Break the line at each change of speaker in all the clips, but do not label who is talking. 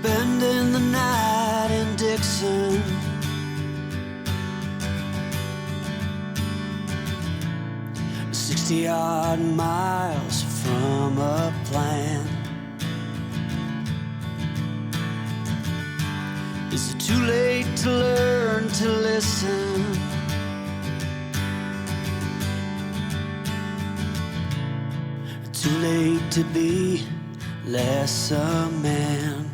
spending the night in Dixon. 60-odd miles from a plan. Is it too late to learn to listen? Too late to be less a man.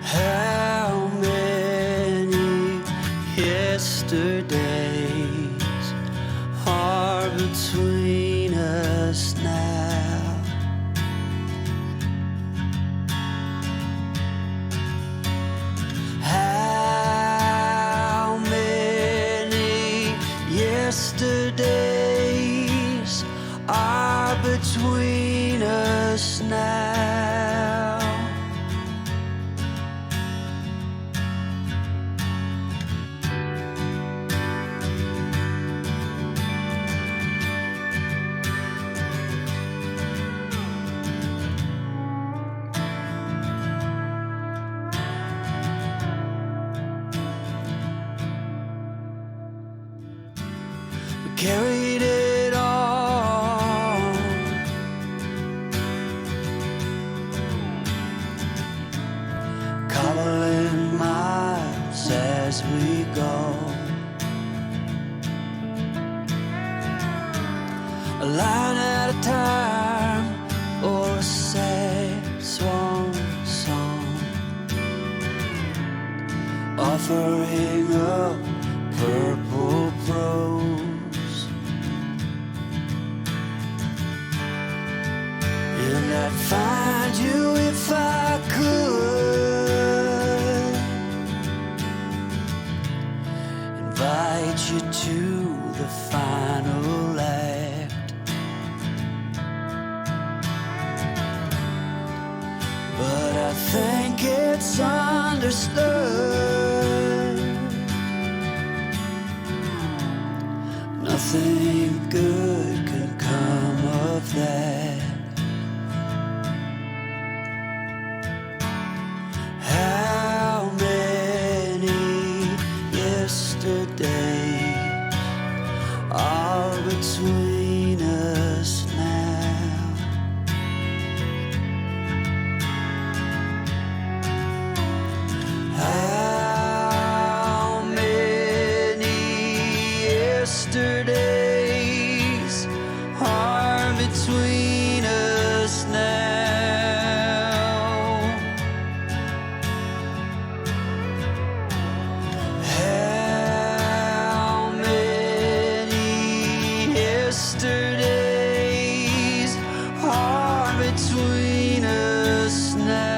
How many yesterdays are between us now? How many yesterdays are between us now? We carried it all, cobbling miles as we go, a line at a time, or a sad swan song, offering up purple prose, and I'd find you if I could, invite you to the final act, but I think it's understood nothing good can come of that. How many yesterdays are between us now? How many yesterdays are between us now? How many yesterdays are between us now?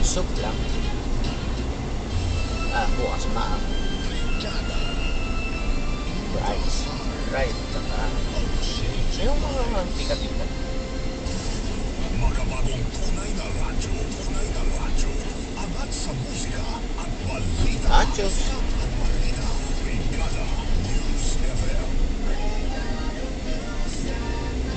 soup lang. Bukas maam. Rice. Tsaka yung mga pika-pika.
Makabagong tunay na radyo, angat sa musika at balita
Nachos.
sa